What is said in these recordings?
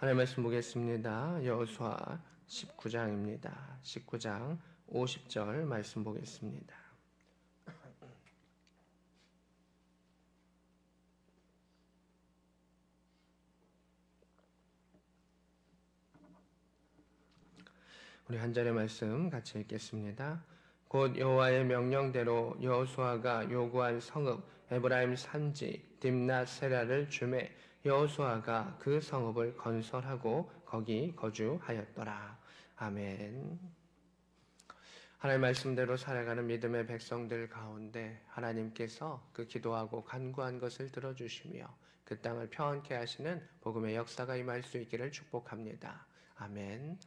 하나님 말씀 보겠습니다. 여호수아 19장입니다. 19장 50절 말씀 보겠습니다. 우리 한 절의 말씀 같이 읽겠습니다. 곧 여호와의 명령대로 여호수아가 요구한 성읍 에브라임 산지 딥낫 세라를 주매 여호수아가 그 성읍을 건설하고 거기 거주하였더라. 아멘. 하나님 말씀대로 살아가는 믿음의 백성들 가운데 하나님께서 그 기도하고 간구한 것을 들어주시며 그 땅을 평안케 하시는 복음의 역사가 임할 수 있기를 축복합니다. 아멘.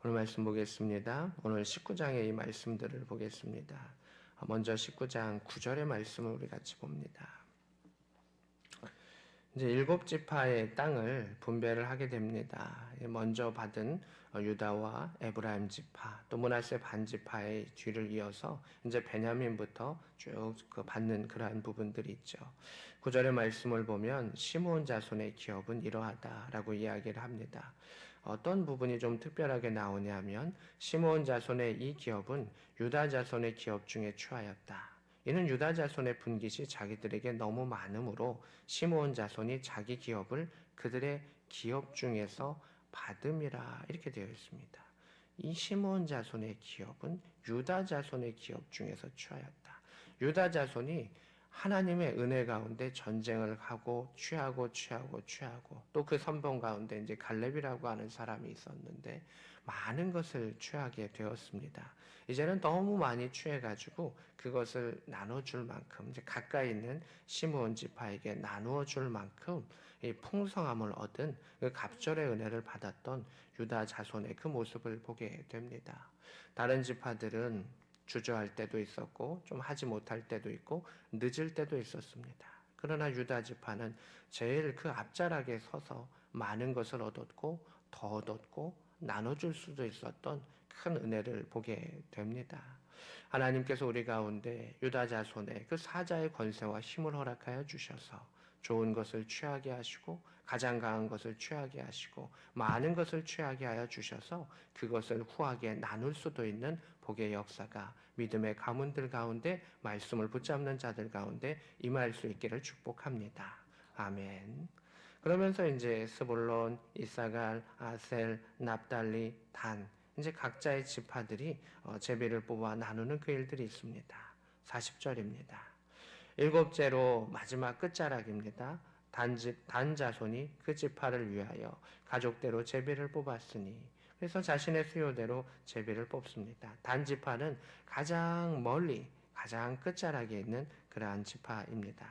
오늘 말씀 보겠습니다. 오늘 19장의 이 말씀들을 보겠습니다. 먼저 19장 9절의 말씀을 우리 같이 봅니다. 이제 7지파의 땅을 분배를 하게 됩니다. 먼저 받은 유다와 에브라임 지파, 또 므낫세 반지파의 뒤를 이어서 이제 베냐민부터 쭉 받는 그러한 부분들이 있죠. 9절의 말씀을 보면 시므온 자손의 기업은 이러하다라고 이야기를 합니다. 어떤 부분이 좀 특별하게 나오냐면 시므온 자손의 이 기업은 유다 자손의 기업 중에 추하였다. 이는 유다 자손의 분깃이 자기들에게 너무 많으므로 시므온 자손이 자기 기업을 그들의 기업 중에서 받음이라 이렇게 되어 있습니다. 이 시므온 자손의 기업은 유다 자손의 기업 중에서 취하였다. 유다 자손이 하나님의 은혜 가운데 전쟁을 하고 취하고 또 그 선봉 가운데 이제 갈렙이라고 하는 사람이 있었는데 많은 것을 취하게 되었습니다. 이제는 너무 많이 취해가지고 그것을 나눠줄 만큼 이제 가까이 있는 시므온 지파에게 나누어 줄 만큼 이 풍성함을 얻은 그 갑절의 은혜를 받았던 유다 자손의 그 모습을 보게 됩니다. 다른 지파들은 주저할 때도 있었고 좀 하지 못할 때도 있고 늦을 때도 있었습니다. 그러나 유다 지파는 제일 그 앞자락에 서서 많은 것을 얻었고 더 얻었고 나눠줄 수도 있었던 큰 은혜를 보게 됩니다. 하나님께서 우리 가운데 유다 자손의 그 사자의 권세와 힘을 허락하여 주셔서 좋은 것을 취하게 하시고 가장 강한 것을 취하게 하시고 많은 것을 취하게 하여 주셔서 그것을 후하게 나눌 수도 있는 복의 역사가 믿음의 가문들 가운데 말씀을 붙잡는 자들 가운데 임할 수 있기를 축복합니다. 아멘. 그러면서 이제 스불론, 이사갈, 아셀, 납달리, 단 이제 각자의 지파들이 제비를 뽑아 나누는 그 일들이 있습니다. 40절입니다. 일곱째로 마지막 끝자락입니다. 단 자손이 그 지파를 위하여 가족대로 제비를 뽑았으니 그래서 자신의 수요대로 제비를 뽑습니다. 단 지파는 가장 멀리 가장 끝자락에 있는 그러한 지파입니다.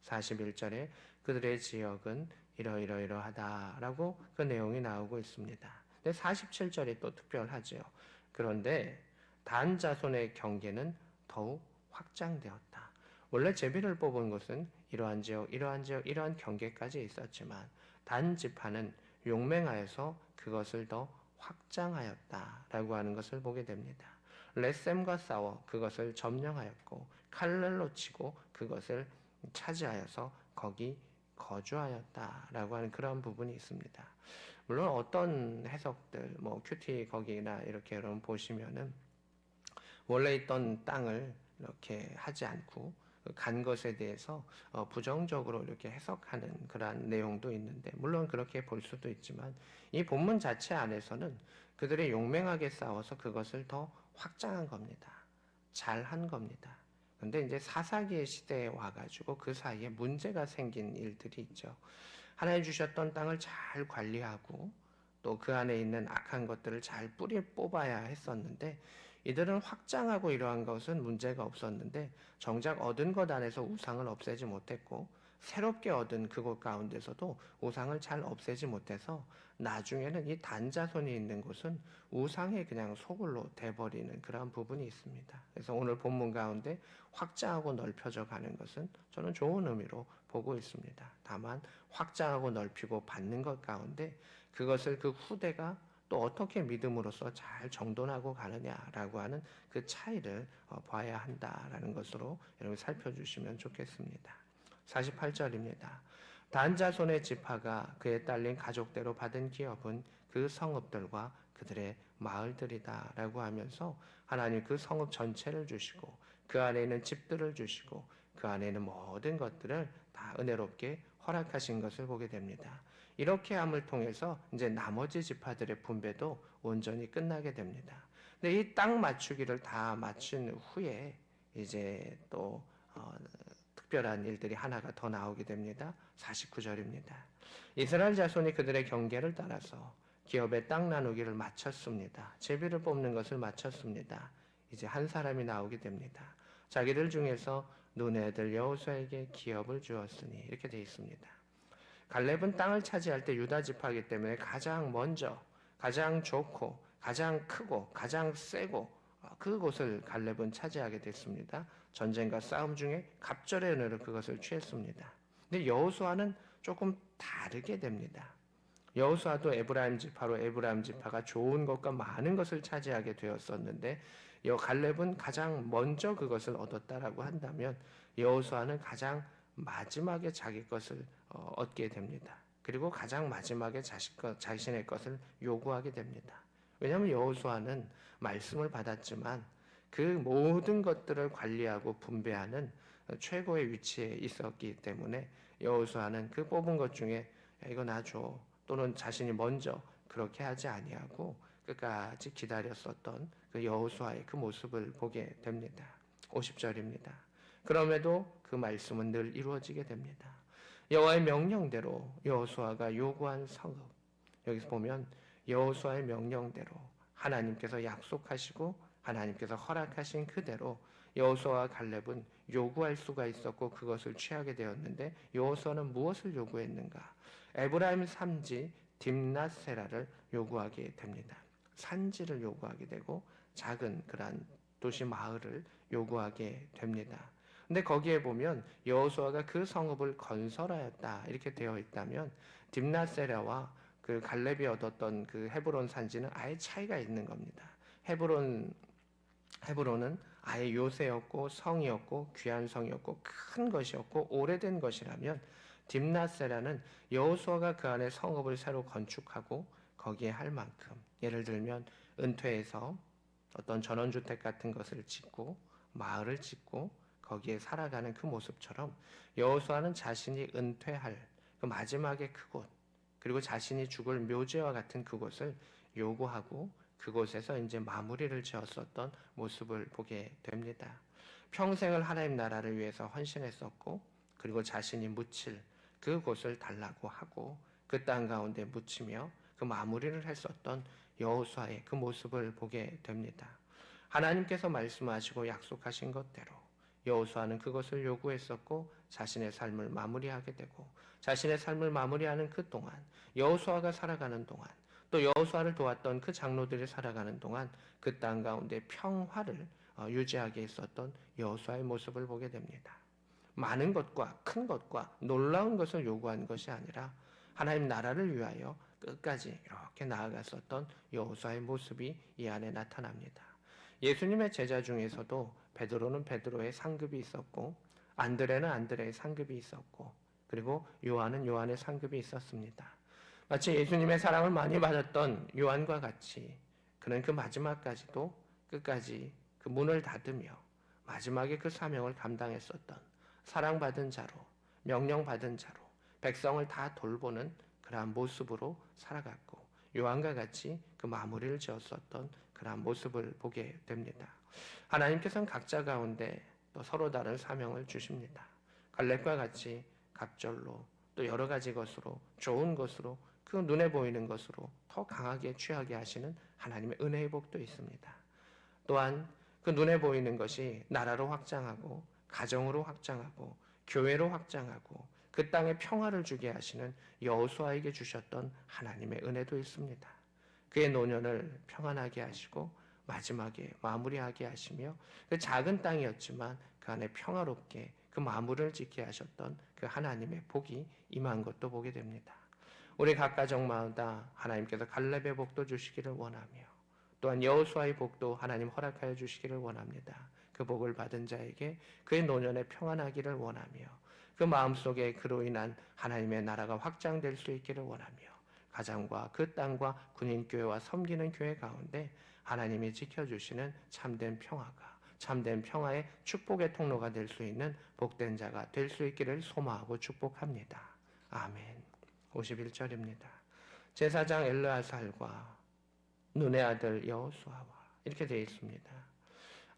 41절에 그들의 지역은 이러이러이러하다라고 그 내용이 나오고 있습니다. 근데 47절이 또 특별하죠. 그런데 단 자손의 경계는 더욱 확장되었다. 원래 제비를 뽑은 것은 이러한 지역, 이러한 지역, 이러한 경계까지 있었지만 단 지파는 용맹하여서 그것을 더 확장하였다라고 하는 것을 보게 됩니다. 레셈과 싸워 그것을 점령하였고 칼날로 치고 그것을 차지하여서 거기 거주하였다라고 하는 그런 부분이 있습니다. 물론 어떤 해석들, 큐티 거기나 이렇게 여러분 보시면은 원래 있던 땅을 이렇게 하지 않고 간 것에 대해서 부정적으로 이렇게 해석하는 그러한 내용도 있는데 물론 그렇게 볼 수도 있지만 이 본문 자체 안에서는 그들이 용맹하게 싸워서 그것을 더 확장한 겁니다. 잘한 겁니다. 근데 이제 사사기의 시대에 와가지고 그 사이에 문제가 생긴 일들이 있죠. 하나님 주셨던 땅을 잘 관리하고 또 그 안에 있는 악한 것들을 잘 뿌리 뽑아야 했었는데 이들은 확장하고 이러한 것은 문제가 없었는데 정작 얻은 것 안에서 우상을 없애지 못했고 새롭게 얻은 그곳 가운데서도 우상을 잘 없애지 못해서 나중에는 이 단자손이 있는 곳은 우상의 그냥 소굴로 돼버리는 그런 부분이 있습니다. 그래서 오늘 본문 가운데 확장하고 넓혀져 가는 것은 저는 좋은 의미로 보고 있습니다. 다만 확장하고 넓히고 받는 것 가운데 그것을 그 후대가 또 어떻게 믿음으로써 잘 정돈하고 가느냐라고 하는 그 차이를 봐야 한다라는 것으로 여러분 살펴주시면 좋겠습니다. 48절입니다. 단 자손의 지파가 그에 딸린 가족대로 받은 기업은 그 성읍들과 그들의 마을들이다라고 하면서 하나님 그 성읍 전체를 주시고 그 안에 있는 집들을 주시고 그 안에 있는 모든 것들을 다 은혜롭게 허락하신 것을 보게 됩니다. 이렇게 함을 통해서 이제 나머지 지파들의 분배도 온전히 끝나게 됩니다. 근데 이 땅 맞추기를 다 마친 후에 이제 또 특별한 일들이 하나가 더 나오게 됩니다. 49절입니다. 이스라엘 자손이 그들의 경계를 따라서 기업의 땅 나누기를 마쳤습니다. 제비를 뽑는 것을 마쳤습니다. 이제 한 사람이 나오게 됩니다. 자기들 중에서 눈의 아들 여호수아에게 기업을 주었으니 이렇게 되어 있습니다. 갈렙은 땅을 차지할 때 유다 지파이기 때문에 가장 먼저 가장 좋고 가장 크고 가장 세고 그곳을 갈렙은 차지하게 됐습니다. 전쟁과 싸움 중에 갑절의 은혜로 그것을 취했습니다. 근데 여호수아는 조금 다르게 됩니다. 여호수아도 에브라임 지파로 에브라임 지파가 좋은 것과 많은 것을 차지하게 되었었는데 갈렙은 가장 먼저 그것을 얻었다라고 한다면 여호수아는 가장 마지막에 자기 것을 얻게 됩니다. 그리고 가장 마지막에 자신의 것을 요구하게 됩니다. 왜냐하면 여호수아는 말씀을 받았지만 그 모든 것들을 관리하고 분배하는 최고의 위치에 있었기 때문에 여호수아는 그 뽑은 것 중에 이거 나 줘 또는 자신이 먼저 그렇게 하지 아니하고 끝까지 기다렸었던 그 여호수아의 그 모습을 보게 됩니다. 50절입니다. 그럼에도 그 말씀은 늘 이루어지게 됩니다. 여호와의 명령대로 여호수아가 요구한 성읍, 여기서 보면 여호수아의 명령대로 하나님께서 약속하시고 하나님께서 허락하신 그대로 여호수아와 갈렙은 요구할 수가 있었고 그것을 취하게 되었는데 여호수아는 무엇을 요구했는가? 에브라임 산지 딥낫세라를 요구하게 됩니다. 산지를 요구하게 되고 작은 그러한 도시 마을을 요구하게 됩니다. 근데 거기에 보면 여호수아가 그 성읍을 건설하였다 이렇게 되어 있다면 딥낫세라와 그 갈렙이 얻었던 그 헤브론 산지는 아예 차이가 있는 겁니다. 헤브론은 아예 요새였고 성이었고 귀한 성이었고 큰 것이었고 오래된 것이라면 딥낫세라는 여호수아가 그 안에 성읍을 새로 건축하고 거기에 할 만큼 예를 들면 은퇴해서 어떤 전원주택 같은 것을 짓고 마을을 짓고 거기에 살아가는 그 모습처럼 여호수아는 자신이 은퇴할 그 마지막의 그곳 그리고 자신이 죽을 묘지와 같은 그곳을 요구하고 그곳에서 이제 마무리를 지었었던 모습을 보게 됩니다. 평생을 하나님 나라를 위해서 헌신했었고 그리고 자신이 묻힐 그곳을 달라고 하고 그 땅 가운데 묻히며 그 마무리를 했었던 여호수아의 그 모습을 보게 됩니다. 하나님께서 말씀하시고 약속하신 것대로 여호수아는 그것을 요구했었고 자신의 삶을 마무리하게 되고 자신의 삶을 마무리하는 그 동안 여호수아가 살아가는 동안 또 여호수아를 도왔던 그 장로들이 살아가는 동안 그 땅 가운데 평화를 유지하게 있었던 여호수아의 모습을 보게 됩니다. 많은 것과 큰 것과 놀라운 것을 요구한 것이 아니라 하나님 나라를 위하여 끝까지 이렇게 나아갔었던 여호수아의 모습이 이 안에 나타납니다. 예수님의 제자 중에서도 베드로는 베드로의 상급이 있었고 안드레는 안드레의 상급이 있었고 그리고 요한은 요한의 상급이 있었습니다. 마치 예수님의 사랑을 많이 받았던 요한과 같이 그는 그 마지막까지도 끝까지 그 문을 닫으며 마지막에 그 사명을 감당했었던 사랑받은 자로 명령받은 자로 백성을 다 돌보는 그러한 모습으로 살아갔고 요한과 같이 그 마무리를 지었었던 그러한 모습을 보게 됩니다. 하나님께서는 각자 가운데 또 서로 다른 사명을 주십니다. 갈렙과 같이 갑절로 또 여러 가지 것으로 좋은 것으로 그 눈에 보이는 것으로 더 강하게 취하게 하시는 하나님의 은혜의 복도 있습니다. 또한 그 눈에 보이는 것이 나라로 확장하고 가정으로 확장하고 교회로 확장하고 그 땅에 평화를 주게 하시는 여호수아에게 주셨던 하나님의 은혜도 있습니다. 그의 노년을 평안하게 하시고 마지막에 마무리하게 하시며 그 작은 땅이었지만 그 안에 평화롭게 그 마무리를 짓게 하셨던 그 하나님의 복이 임한 것도 보게 됩니다. 우리 각 가정마다 하나님께서 갈렙의 복도 주시기를 원하며 또한 여호수아의 복도 하나님 허락하여 주시기를 원합니다. 그 복을 받은 자에게 그의 노년에 평안하기를 원하며 그 마음속에 그로 인한 하나님의 나라가 확장될 수 있기를 원하며 가정과 그 땅과 군인교회와 섬기는 교회 가운데 하나님이 지켜주시는 참된 평화가 참된 평화의 축복의 통로가 될 수 있는 복된 자가 될 수 있기를 소망하고 축복합니다. 아멘. 51절입니다. 제사장 엘르아살과 눈의 아들 여호수아와 이렇게 되어 있습니다.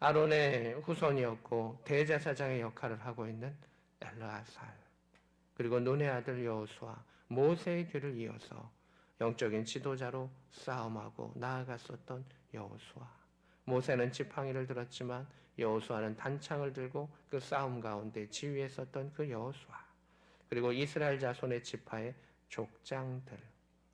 아론의 후손이었고 대제사장의 역할을 하고 있는 엘르아살, 그리고 눈의 아들 여호수아, 모세의 뒤를 이어서 영적인 지도자로 싸움하고 나아갔었던 여호수아. 모세는 지팡이를 들었지만 여호수아는 단창을 들고 그 싸움 가운데 지휘했었던 그 여호수아. 그리고 이스라엘 자손의 지파의 족장들,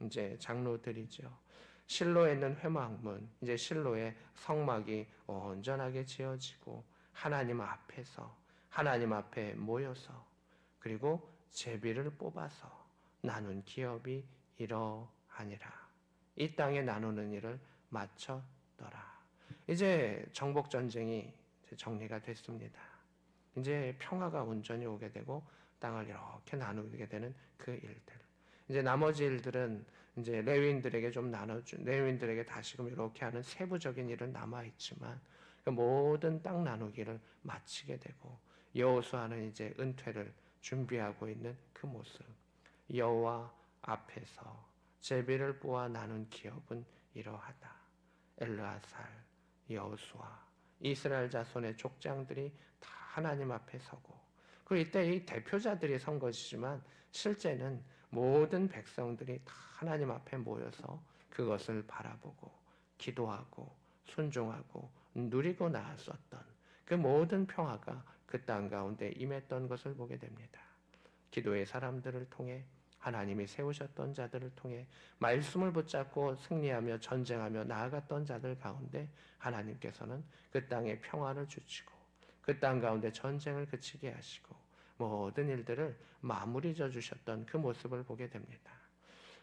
이제 장로들이죠. 실로에 있는 회막문, 이제 실로의 성막이 온전하게 지어지고 하나님 앞에서 하나님 앞에 모여서 그리고 제비를 뽑아서 나눈 기업이 이러하니라. 이 땅에 나누는 일을 마쳤더라. 이제 정복 전쟁이 정리가 됐습니다. 이제 평화가 온전히 오게 되고 땅을 이렇게 나누게 되는 그 일들. 이제 나머지 일들은 이제 레위인들에게 좀 나눠주, 레위인들에게 다시금 이렇게 하는 세부적인 일은 남아 있지만 그 모든 땅 나누기를 마치게 되고 여호수아는 이제 은퇴를 준비하고 있는 그 모습. 여호와 앞에서 제비를 뽑아 나눈 기업은 이러하다. 엘르아살, 여호수아, 이스라엘 자손의 족장들이 다 하나님 앞에 서고 그 이때 이 대표자들이 선 것이지만 실제는 모든 백성들이 다 하나님 앞에 모여서 그것을 바라보고 기도하고 순종하고 누리고 나았었던 그 모든 평화가 그 땅 가운데 임했던 것을 보게 됩니다. 기도의 사람들을 통해 하나님이 세우셨던 자들을 통해 말씀을 붙잡고 승리하며 전쟁하며 나아갔던 자들 가운데 하나님께서는 그 땅에 평화를 주시고 그 땅 가운데 전쟁을 그치게 하시고 모든 일들을 마무리 져주셨던 그 모습을 보게 됩니다.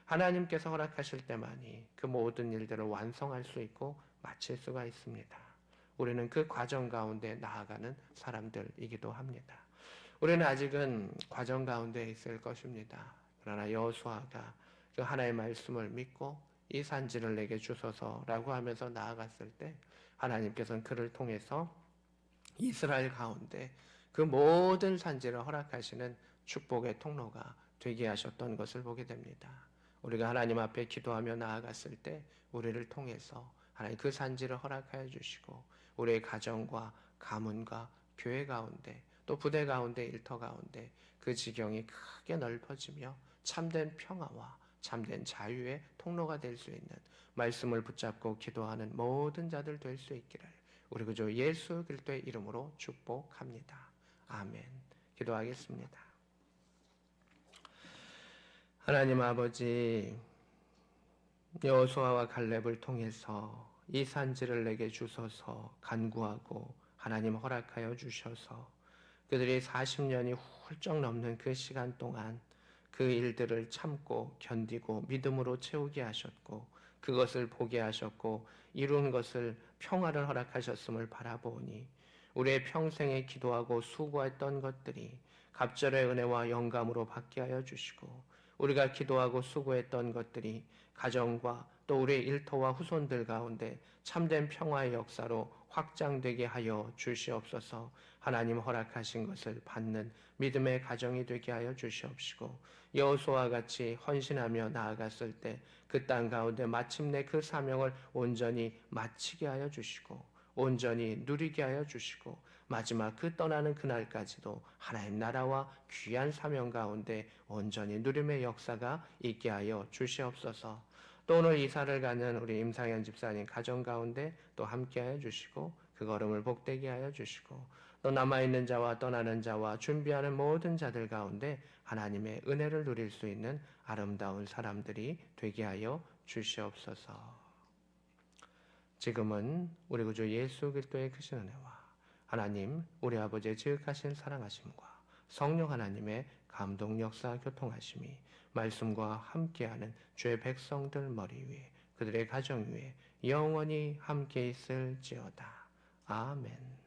하나님께서 허락하실 때만이 그 모든 일들을 완성할 수 있고 마칠 수가 있습니다. 우리는 그 과정 가운데 나아가는 사람들이기도 합니다. 우리는 아직은 과정 가운데 있을 것입니다. 그러나 여호수아가 그 하나님의 말씀을 믿고 이 산지를 내게 주소서라고 하면서 나아갔을 때 하나님께서는 그를 통해서 이스라엘 가운데 그 모든 산지를 허락하시는 축복의 통로가 되게 하셨던 것을 보게 됩니다. 우리가 하나님 앞에 기도하며 나아갔을 때 우리를 통해서 하나님 그 산지를 허락하여 주시고 우리의 가정과 가문과 교회 가운데 또 부대 가운데 일터 가운데 그 지경이 크게 넓어지며 참된 평화와 참된 자유의 통로가 될 수 있는 말씀을 붙잡고 기도하는 모든 자들 될 수 있기를 우리 구주 예수 그리스도의 이름으로 축복합니다. 아멘. 기도하겠습니다. 하나님 아버지, 여호수아와 갈렙을 통해서 이 산지를 내게 주소서 간구하고 하나님 허락하여 주셔서 그들이 40년이 훌쩍 넘는 그 시간 동안 그 일들을 참고 견디고 믿음으로 채우게 하셨고 그것을 보게 하셨고 이룬 것을 평화를 허락하셨음을 바라보니 우리의 평생에 기도하고 수고했던 것들이 갑절의 은혜와 영감으로 받게 하여 주시고 우리가 기도하고 수고했던 것들이 가정과 또 우리의 일터와 후손들 가운데 참된 평화의 역사로 확장되게 하여 주시옵소서. 하나님 허락하신 것을 받는 믿음의 가정이 되게 하여 주시옵시고 여호수아와 같이 헌신하며 나아갔을 때 그 땅 가운데 마침내 그 사명을 온전히 마치게 하여 주시고 온전히 누리게 하여 주시고 마지막 그 떠나는 그날까지도 하나님 나라와 귀한 사명 가운데 온전히 누림의 역사가 있게 하여 주시옵소서. 또 오늘 이사를 가는 우리 임상현 집사님 가정 가운데 또 함께하여 주시고 그 걸음을 복되게 하여 주시고 또 남아있는 자와 떠나는 자와 준비하는 모든 자들 가운데 하나님의 은혜를 누릴 수 있는 아름다운 사람들이 되게 하여 주시옵소서. 지금은 우리 구주 예수 그리스도의 크신 은혜와 하나님 우리 아버지의 지극하신 사랑하심과 성령 하나님의 감동 역사 교통하심이 말씀과 함께하는 주의 백성들 머리 위에 그들의 가정 위에 영원히 함께 있을지어다. 아멘.